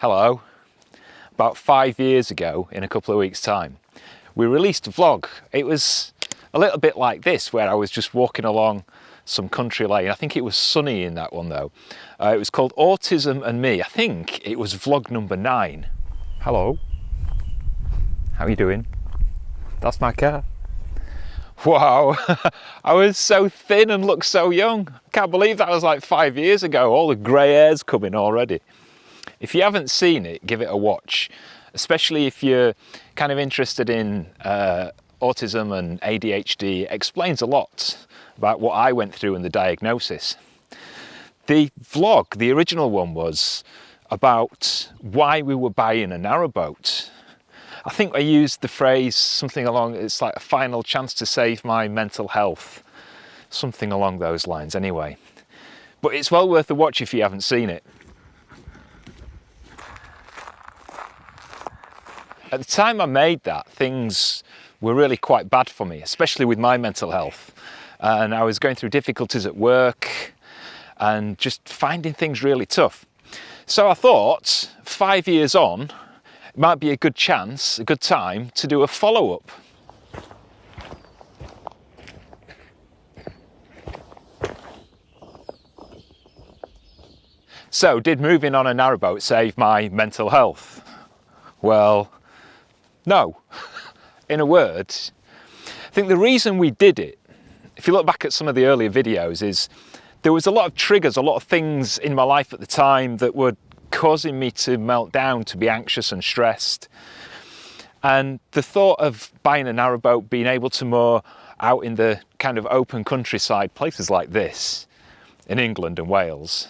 Hello. About 5 years ago, in a couple of weeks' time, we released a vlog. It was a little bit like this, where I was just walking along some country lane. I think it was sunny in that one though. It was called Autism and Me. I think it was vlog number 9. Hello. How are you doing? That's my car. Wow, I was so thin and looked so young. Can't believe that was like 5 years ago. All the grey hair's coming already. If you haven't seen it, give it a watch, especially if you're kind of interested in autism and ADHD. It explains a lot about what I went through in the diagnosis. The vlog, the original one, was about why we were buying a narrowboat. I think I used the phrase something along, it's like a final chance to save my mental health. Something along those lines anyway. But it's well worth a watch if you haven't seen it. At the time I made that, things were really quite bad for me, especially with my mental health. And I was going through difficulties at work and just finding things really tough. So I thought, 5 years on, it might be a good chance, a good time to do a follow-up. So, did moving on a narrowboat save my mental health? Well, no. In a word, I think the reason we did it, if you look back at some of the earlier videos, is there was a lot of triggers, a lot of things in my life at the time that were causing me to melt down, to be anxious and stressed. And the thought of buying a narrowboat, being able to moor out in the kind of open countryside, places like this, in England and Wales,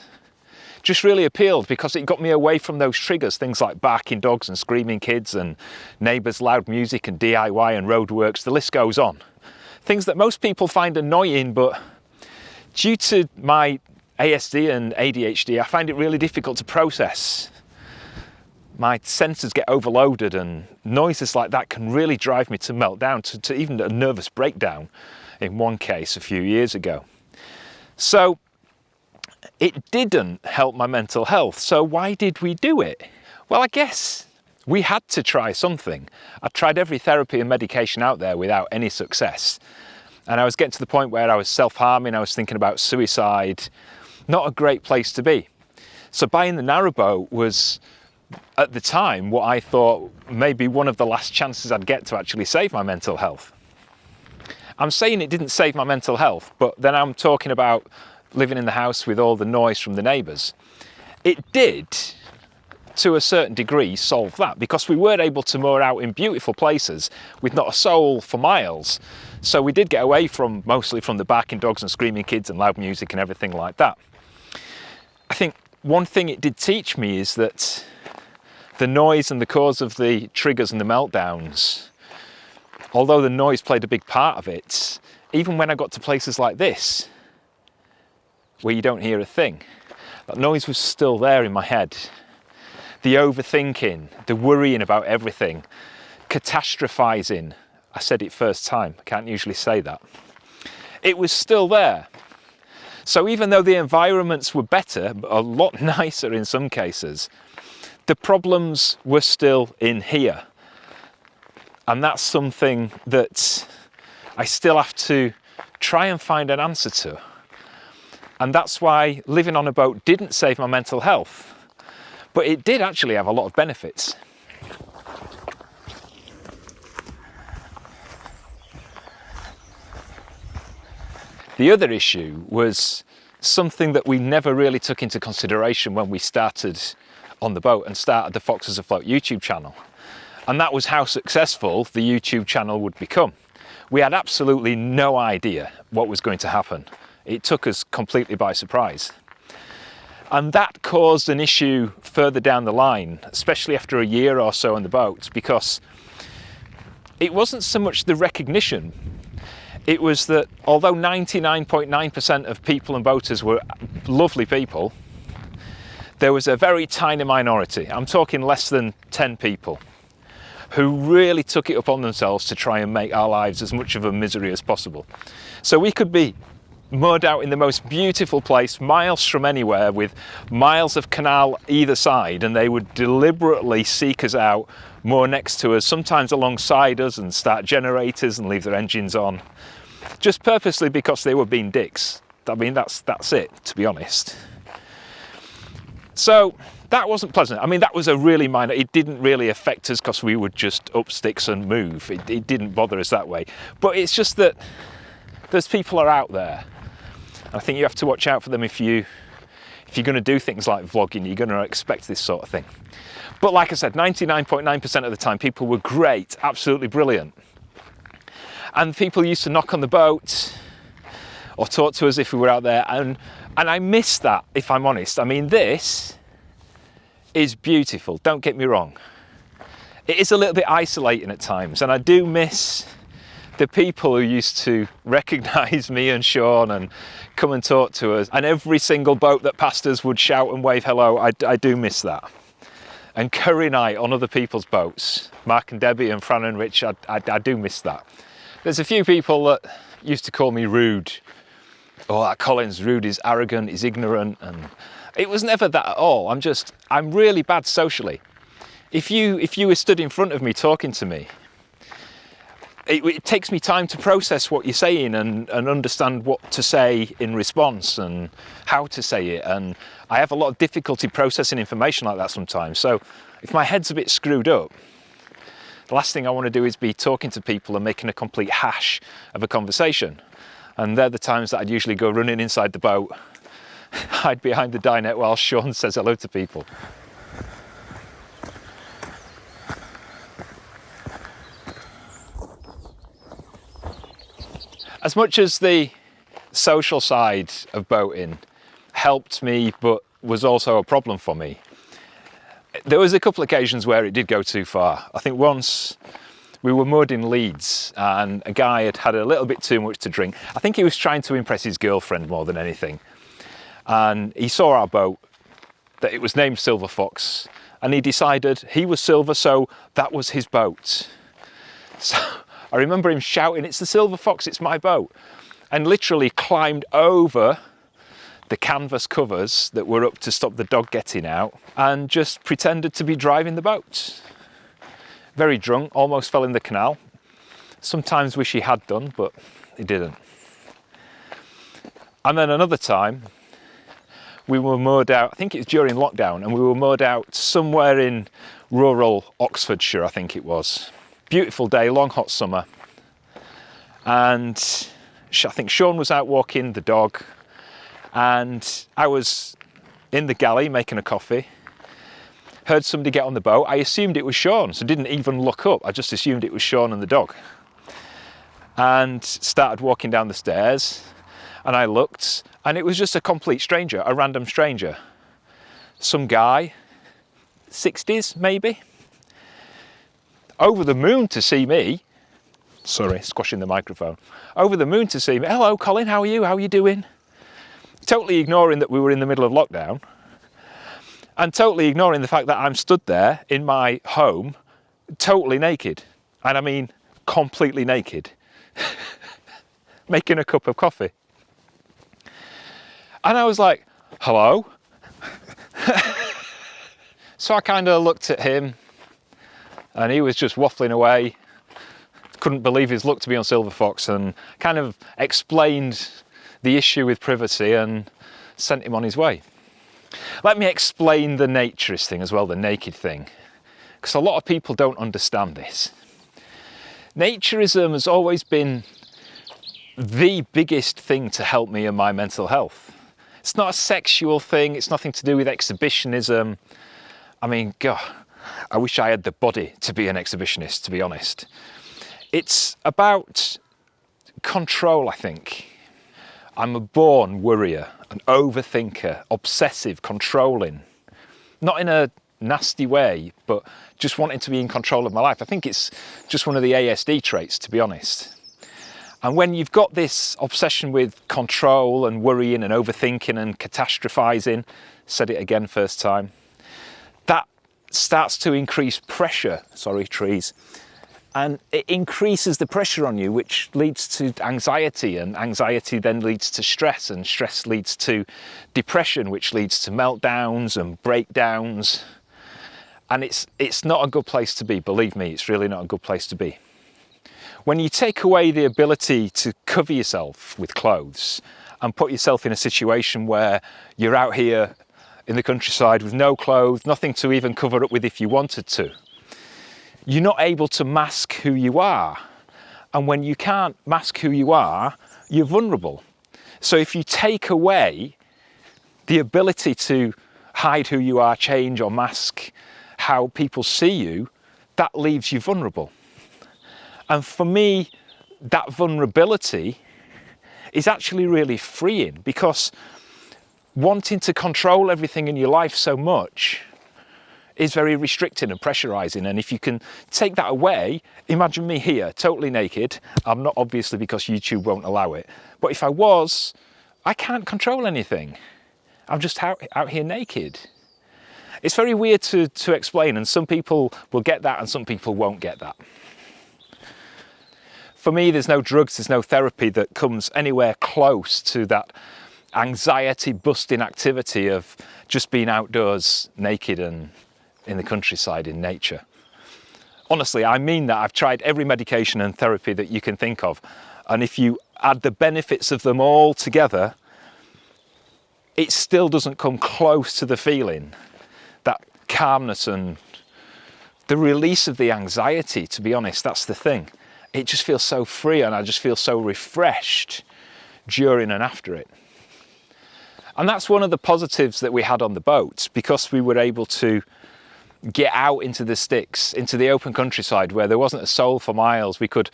just really appealed because it got me away from those triggers, things like barking dogs and screaming kids and neighbours' loud music and DIY and roadworks, the list goes on. Things that most people find annoying, but due to my ASD and ADHD, I find it really difficult to process. My senses get overloaded and noises like that can really drive me to melt down, to even a nervous breakdown in one case a few years ago. So it didn't help my mental health. So why did we do it? Well, I guess we had to try something. I tried every therapy and medication out there without any success. And I was getting to the point where I was self-harming, I was thinking about suicide. Not a great place to be. So buying the narrowboat was, at the time, what I thought maybe one of the last chances I'd get to actually save my mental health. I'm saying it didn't save my mental health, but then I'm talking about living in the house with all the noise from the neighbours. It did, to a certain degree, solve that, because we weren't able to moor out in beautiful places with not a soul for miles. So we did get away from, mostly from the barking dogs and screaming kids and loud music and everything like that. I think one thing it did teach me is that the noise and the cause of the triggers and the meltdowns, although the noise played a big part of it, even when I got to places like this, where you don't hear a thing, that noise was still there in my head. The overthinking, the worrying about everything, catastrophizing. I said it first time, I can't usually say that. It was still there. So even though the environments were better, a lot nicer in some cases, the problems were still in here. And that's something that I still have to try and find an answer to. And that's why living on a boat didn't save my mental health, but it did actually have a lot of benefits. The other issue was something that we never really took into consideration when we started on the boat and started the Foxes Afloat YouTube channel. And that was how successful the YouTube channel would become. We had absolutely no idea what was going to happen. It took us completely by surprise. And that caused an issue further down the line, especially after a year or so on the boat, because it wasn't so much the recognition. It was that although 99.9% of people and boaters were lovely people, there was a very tiny minority, I'm talking less than 10 people, who really took it upon themselves to try and make our lives as much of a misery as possible. So we could be moored out in the most beautiful place, miles from anywhere, with miles of canal either side, and they would deliberately seek us out, moor next to us, sometimes alongside us, and start generators and leave their engines on, just purposely because they were being dicks. I mean, that's it, to be honest. So that wasn't pleasant. I mean, that was a really minor, it didn't really affect us because we would just up sticks and move. It didn't bother us that way. But it's just that there's people are out there. I think you have to watch out for them if you're going to do things like vlogging, you're going to expect this sort of thing. But like I said, 99.9% of the time, people were great, absolutely brilliant. And people used to knock on the boat or talk to us if we were out there. And I miss that, if I'm honest. I mean, this is beautiful, don't get me wrong. It is a little bit isolating at times, and I do miss the people who used to recognise me and Sean and come and talk to us, and every single boat that passed us would shout and wave hello. I do miss that. And curry night on other people's boats, Mark and Debbie and Fran and Rich, I do miss that. There's a few people that used to call me rude. Oh, that Colin's rude, he's arrogant, he's ignorant, and it was never that at all. I'm really bad socially. If you were stood in front of me talking to me, it takes me time to process what you're saying and understand what to say in response and how to say it. And I have a lot of difficulty processing information like that sometimes. So if my head's a bit screwed up, the last thing I want to do is be talking to people and making a complete hash of a conversation. And they're the times that I'd usually go running inside the boat, hide behind the dinette while Sean says hello to people. As much as the social side of boating helped me but was also a problem for me, there was a couple of occasions where it did go too far. I think once we were moored in Leeds and a guy had had a little bit too much to drink. I think he was trying to impress his girlfriend more than anything. And he saw our boat, that it was named Silver Fox, and he decided he was silver, so that was his boat. So I remember him shouting, "It's the Silver Fox, it's my boat," and literally climbed over the canvas covers that were up to stop the dog getting out and just pretended to be driving the boat. Very drunk, almost fell in the canal. Sometimes wish he had done, but he didn't. And then another time, we were moored out, I think it was during lockdown, and we were moored out somewhere in rural Oxfordshire, I think it was. Beautiful day, long hot summer. And I think Sean was out walking the dog, and I was in the galley making a coffee. Heard somebody get on the boat. I assumed it was Sean, so didn't even look up. I just assumed it was Sean and the dog. And started walking down the stairs, and I looked, and it was just a complete stranger, a random stranger. Some guy, 60s maybe, over the moon to see me. Sorry, squashing the microphone. Over the moon to see me. "Hello, Colin, how are you? How are you doing?" Totally ignoring that we were in the middle of lockdown. And totally ignoring the fact that I'm stood there in my home, totally naked. And I mean, completely naked. Making a cup of coffee. And I was like, "Hello?" So I kind of looked at him, and he was just waffling away. Couldn't believe his luck to be on Silver Fox, and kind of explained the issue with privacy and sent him on his way. Let me explain the naturist thing as well, the naked thing, because a lot of people don't understand this. Naturism has always been the biggest thing to help me in my mental health. It's not a sexual thing, it's nothing to do with exhibitionism. I mean, God, I wish I had the body to be an exhibitionist, to be honest. It's about control, I think. I'm a born worrier, an overthinker, obsessive, controlling. Not in a nasty way, but just wanting to be in control of my life. I think it's just one of the ASD traits, to be honest. And when you've got this obsession with control and worrying and overthinking and catastrophizing, said it again first time, that starts to increase pressure, sorry trees, And it increases the pressure on you, which leads to anxiety, and anxiety then leads to stress, and stress leads to depression, which leads to meltdowns and breakdowns. And it's not a good place to be, believe me, it's really not a good place to be. When you take away the ability to cover yourself with clothes and put yourself in a situation where you're out here in the countryside with no clothes, nothing to even cover up with if you wanted to, you're not able to mask who you are. And when you can't mask who you are, you're vulnerable. So if you take away the ability to hide who you are, change or mask how people see you, that leaves you vulnerable. And for me, that vulnerability is actually really freeing, because wanting to control everything in your life so much is very restricting and pressurizing. And if you can take that away, imagine me here, totally naked. I'm not, obviously, because YouTube won't allow it. But if I was, I can't control anything. I'm just out here naked. It's very weird to explain, and some people will get that and some people won't get that. For me, there's no drugs, there's no therapy that comes anywhere close to that anxiety-busting activity of just being outdoors naked and in the countryside in nature. Honestly, I mean that. I've tried every medication and therapy that you can think of, and if you add the benefits of them all together, it still doesn't come close to the feeling, that calmness and the release of the anxiety. To be honest, that's the thing. It just feels so free, and I just feel so refreshed during and after it. And that's one of the positives that we had on the boat, because we were able to get out into the sticks, into the open countryside where there wasn't a soul for miles. We could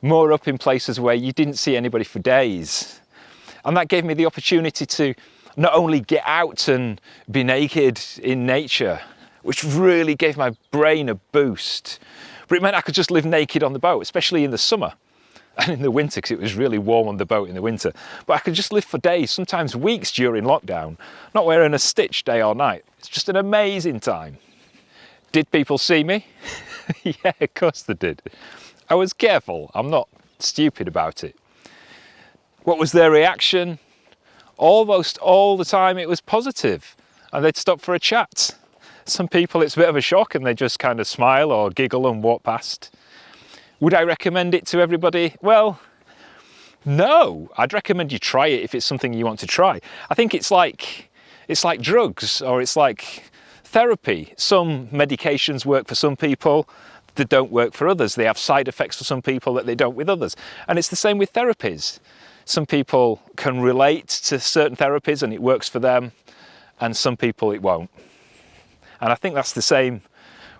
moor up in places where you didn't see anybody for days. And that gave me the opportunity to not only get out and be naked in nature, which really gave my brain a boost, but it meant I could just live naked on the boat, especially in the summer and in the winter, because it was really warm on the boat in the winter. But I could just live for days, sometimes weeks during lockdown, not wearing a stitch day or night. It's just an amazing time. Did people see me? Yeah, of course they did. I was careful. I'm not stupid about it. What was their reaction? Almost all the time it was positive, and they'd stop for a chat. Some people it's a bit of a shock and they just kind of smile or giggle and walk past. Would I recommend it to everybody? Well, no. I'd recommend you try it if it's something you want to try. I think it's like drugs, or it's like therapy. Some medications work for some people that don't work for others. They have side effects for some people that they don't with others. And it's the same with therapies. Some people can relate to certain therapies and it works for them, and some people it won't. And I think that's the same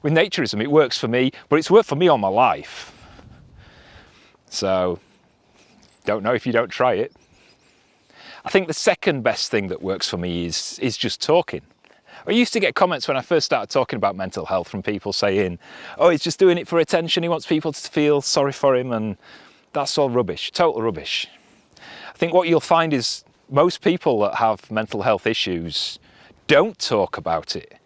with naturism. It works for me, but it's worked for me all my life. So, don't know if you don't try it. I think the second best thing that works for me is just talking. I used to get comments when I first started talking about mental health from people saying, oh, he's just doing it for attention, he wants people to feel sorry for him, and that's all rubbish, total rubbish. I think what you'll find is most people that have mental health issues don't talk about it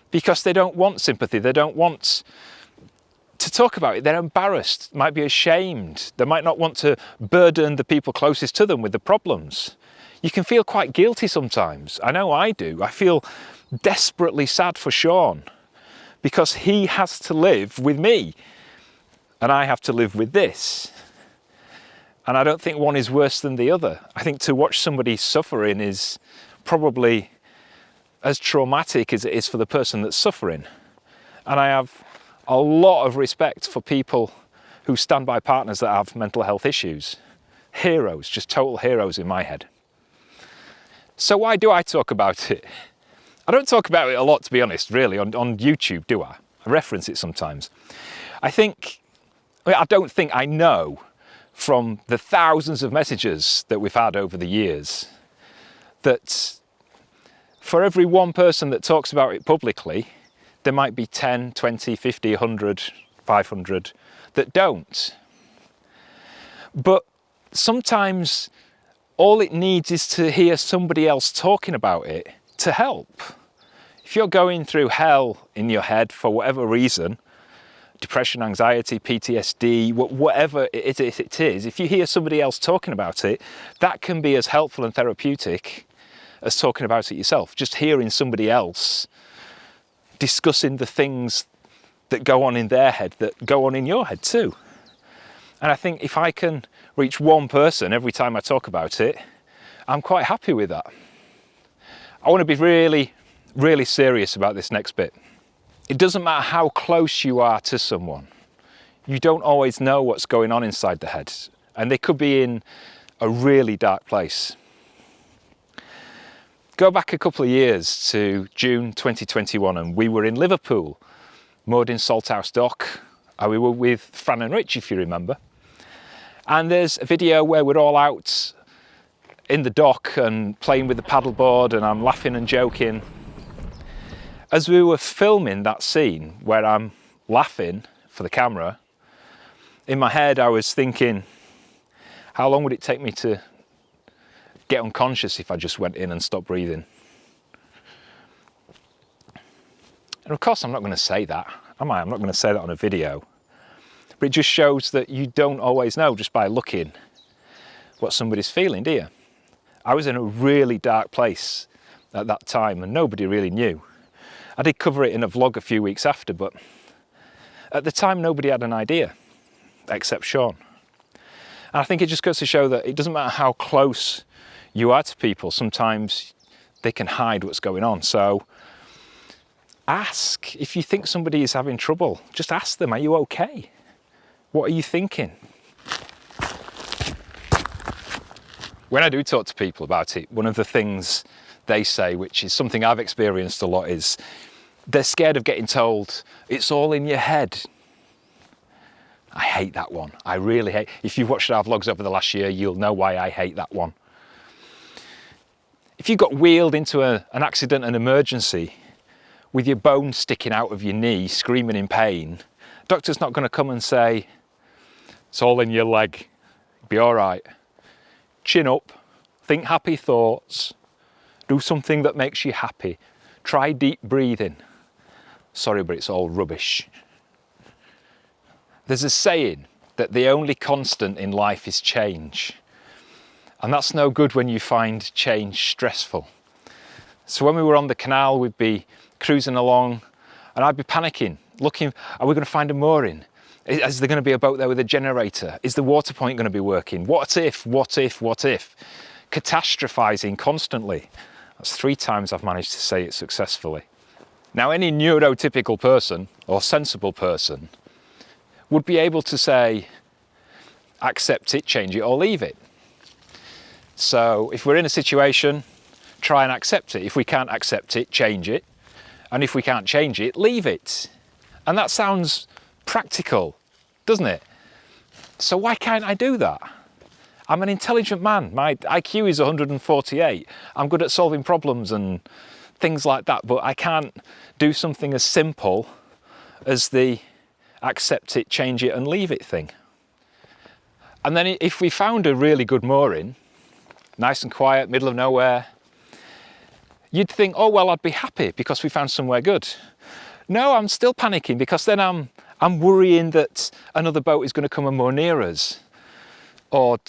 because they don't want sympathy, they don't want to talk about it, they're embarrassed, might be ashamed, they might not want to burden the people closest to them with the problems. You can feel quite guilty sometimes. I know I do. I feel desperately sad for Sean because he has to live with me and I have to live with this. And I don't think one is worse than the other. I think to watch somebody suffering is probably as traumatic as it is for the person that's suffering. And I have a lot of respect for people who stand by partners that have mental health issues. Heroes, just total heroes in my head. So why do I talk about it? I don't talk about it a lot, to be honest, really, on YouTube, do I? I reference it sometimes. I don't think I know from the thousands of messages that we've had over the years that for every one person that talks about it publicly, there might be 10, 20, 50, 100, 500 that don't. But sometimes all it needs is to hear somebody else talking about it to help. If you're going through hell in your head for whatever reason, depression, anxiety, PTSD, whatever it is, if you hear somebody else talking about it, that can be as helpful and therapeutic as talking about it yourself. Just hearing somebody else discussing the things that go on in their head that go on in your head too. And I think if I can reach one person every time I talk about it, I'm quite happy with that. I want to be really, really serious about this next bit. It doesn't matter how close you are to someone. You don't always know what's going on inside the head, and they could be in a really dark place. Go back a couple of years to June 2021, and we were in Liverpool, moored in Salthouse Dock, and we were with Fran and Rich, if you remember. And there's a video where we're all out in the dock and playing with the paddleboard, and I'm laughing and joking. As we were filming that scene where I'm laughing for the camera, in my head I was thinking, how long would it take me to get unconscious if I just went in and stopped breathing? And of course I'm not going to say that, am I? I'm not going to say that on a video. But it just shows that you don't always know just by looking what somebody's feeling, do you? I was in a really dark place at that time and nobody really knew. I did cover it in a vlog a few weeks after, but at the time nobody had an idea, except Sean. And I think it just goes to show that it doesn't matter how close you are to people, sometimes they can hide what's going on. So ask, if you think somebody is having trouble, just ask them, are you okay? What are you thinking? When I do talk to people about it, one of the things they say, which is something I've experienced a lot, is they're scared of getting told, it's all in your head. I hate that one. I really hate. If you've watched our vlogs over the last year, you'll know why I hate that one. If you got wheeled into an accident, an emergency, with your bone sticking out of your knee, screaming in pain, doctor's not going to come and say, it's all in your leg, be all right. Chin up, think happy thoughts, do something that makes you happy. Try deep breathing. Sorry, but it's all rubbish. There's a saying that the only constant in life is change. And that's no good when you find change stressful. So when we were on the canal, we'd be cruising along and I'd be panicking, looking, are we going to find a mooring? Is there going to be a boat there with a generator? Is the water point going to be working? What if? Catastrophizing constantly. That's 3 times I've managed to say it successfully. Now, any neurotypical person or sensible person would be able to say, accept it, change it, or leave it. So if we're in a situation, try and accept it. If we can't accept it, change it. And if we can't change it, leave it. And that sounds practical, doesn't it? So why can't I do that? I'm an intelligent man. My IQ is 148. I'm good at solving problems and things like that, but I can't do something as simple as the accept it, change it and leave it thing. And then if we found a really good mooring, nice and quiet, middle of nowhere, you'd think, oh, well, I'd be happy because we found somewhere good. No, I'm still panicking because then I'm worrying that another boat is going to come and moor near us. Or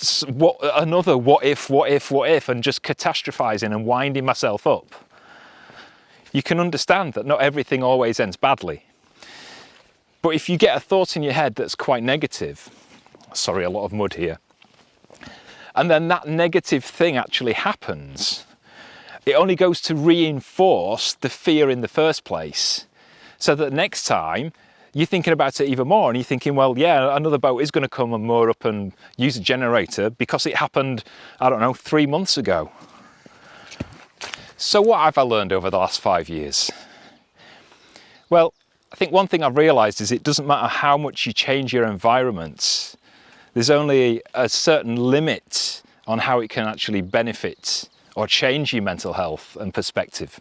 another what if, and just catastrophizing and winding myself up. You can understand that not everything always ends badly. But if you get a thought in your head that's quite negative, sorry, a lot of mud here, and then that negative thing actually happens, it only goes to reinforce the fear in the first place, so that next time you're thinking about it even more and you're thinking, well, yeah, another boat is going to come and moor up and use a generator because it happened, I don't know, 3 months ago. So what have I learned over the last 5 years? Well, I think one thing I've realised is it doesn't matter how much you change your environment, there's only a certain limit on how it can actually benefit or change your mental health and perspective.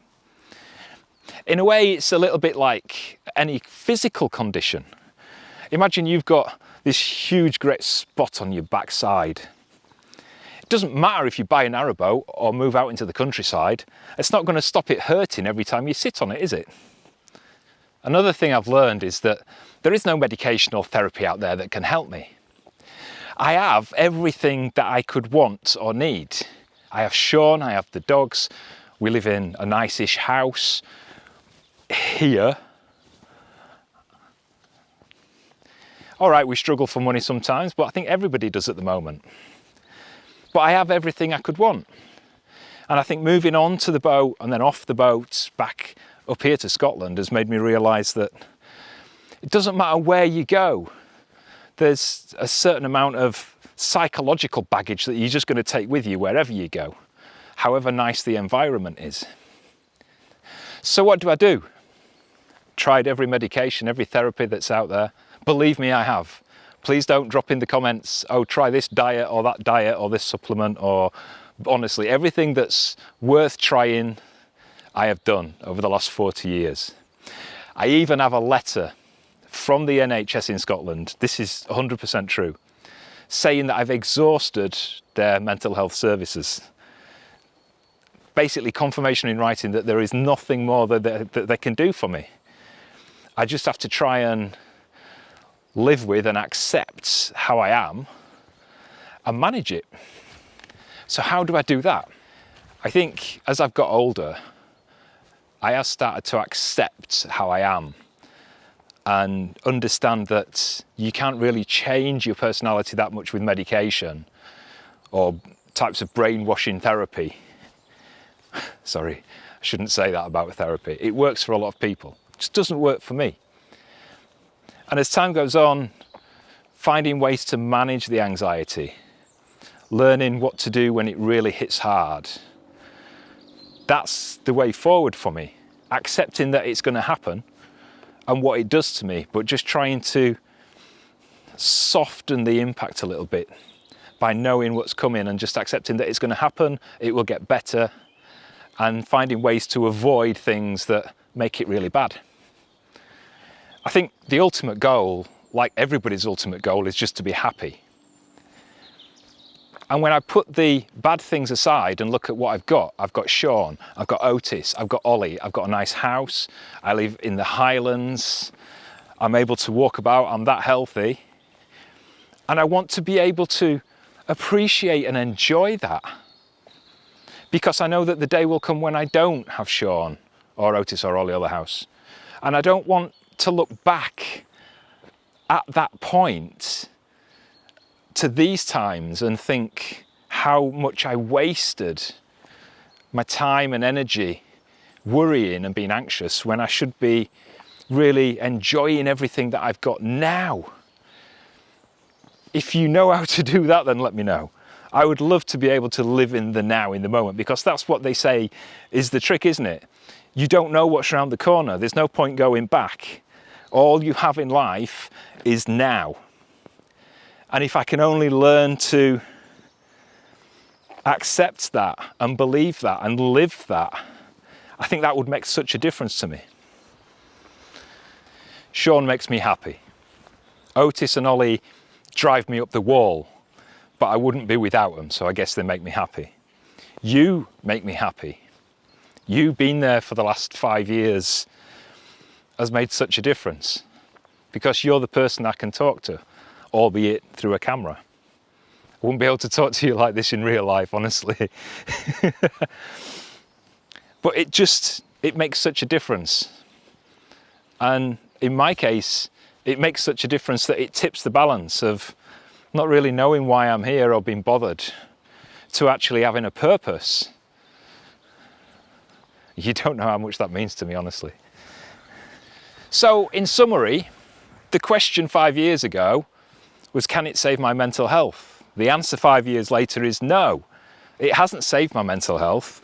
In a way, it's a little bit like any physical condition. Imagine you've got this huge great spot on your backside. It doesn't matter if you buy a narrowboat or move out into the countryside, it's not going to stop it hurting every time you sit on it, is it? Another thing I've learned is that there is no medication or therapy out there that can help me. I have everything that I could want or need. I have Sean, I have the dogs, we live in a nice-ish house here. All right, we struggle for money sometimes, but I think everybody does at the moment. But I have everything I could want. And I think moving on to the boat and then off the boat back up here to Scotland has made me realise that it doesn't matter where you go. There's a certain amount of psychological baggage that you're just going to take with you wherever you go, however nice the environment is. So what do? Tried every medication, every therapy that's out there. Believe me, I have. Please don't drop in the comments, oh, try this diet or that diet or this supplement, or honestly, everything that's worth trying, I have done over the last 40 years. I even have a letter from the NHS in Scotland, this is 100% true, saying that I've exhausted their mental health services. Basically confirmation in writing that there is nothing more that they can do for me. I just have to try and live with and accept how I am and manage it. So how do I do that? I think as I've got older, I have started to accept how I am and understand that you can't really change your personality that much with medication or types of brainwashing therapy. Sorry, I shouldn't say that about therapy. It works for a lot of people. It just doesn't work for me. And as time goes on, finding ways to manage the anxiety, learning what to do when it really hits hard, that's the way forward for me. Accepting that it's going to happen and what it does to me, but just trying to soften the impact a little bit by knowing what's coming and just accepting that it's going to happen, it will get better, and finding ways to avoid things that make it really bad. I think the ultimate goal, like everybody's ultimate goal, is just to be happy. And when I put the bad things aside and look at what I've got Sean, I've got Otis, I've got Ollie, I've got a nice house, I live in the Highlands, I'm able to walk about, I'm that healthy. And I want to be able to appreciate and enjoy that. Because I know that the day will come when I don't have Sean or Otis or Ollie or the house. And I don't want to look back at that point to these times and think how much I wasted my time and energy worrying and being anxious when I should be really enjoying everything that I've got now. If you know how to do that, then let me know. I would love to be able to live in the now, in the moment, because that's what they say is the trick, isn't it? You don't know what's around the corner. There's no point going back. All you have in life is now. And if I can only learn to accept that and believe that and live that, I think that would make such a difference to me. Sean makes me happy. Otis and Ollie drive me up the wall, but I wouldn't be without them, so I guess they make me happy. You make me happy. You being there for the last 5 years has made such a difference because you're the person I can talk to, albeit through a camera. I wouldn't be able to talk to you like this in real life, honestly. But it makes such a difference. And in my case, it makes such a difference that it tips the balance of not really knowing why I'm here or being bothered to actually having a purpose. You don't know how much that means to me, honestly. So, in summary, the question 5 years ago was, can it save my mental health? The answer 5 years later is no. It hasn't saved my mental health.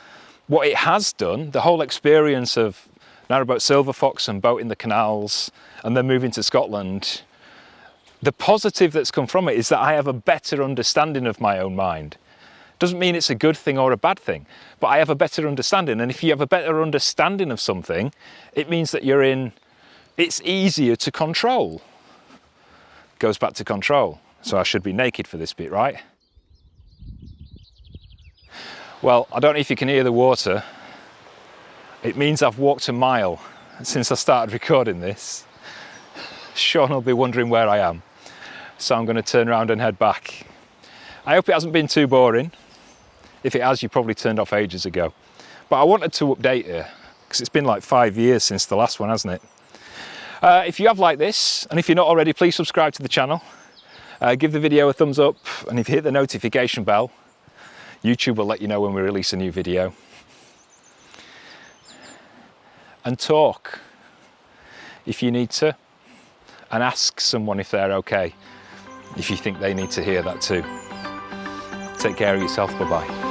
What it has done, the whole experience of narrowboat silver fox and boat in the canals and then moving to Scotland, the positive that's come from it is that I have a better understanding of my own mind. Doesn't mean it's a good thing or a bad thing, but I have a better understanding. And if you have a better understanding of something, it means that it's easier to control. Goes back to control. So I should be naked for this bit, right? Well, I don't know if you can hear the water. It means I've walked a mile since I started recording this. Sean will be wondering where I am, so I'm going to turn around and head back. I hope it hasn't been too boring. If it has, you probably turned off ages ago. But I wanted to update you, because it's been like 5 years since the last one, hasn't it? If you have liked this, and if you're not already, please subscribe to the channel. Give the video a thumbs up, and if you hit the notification bell, YouTube will let you know when we release a new video. And talk, if you need to, and ask someone if they're okay, if you think they need to hear that too. Take care of yourself, bye-bye.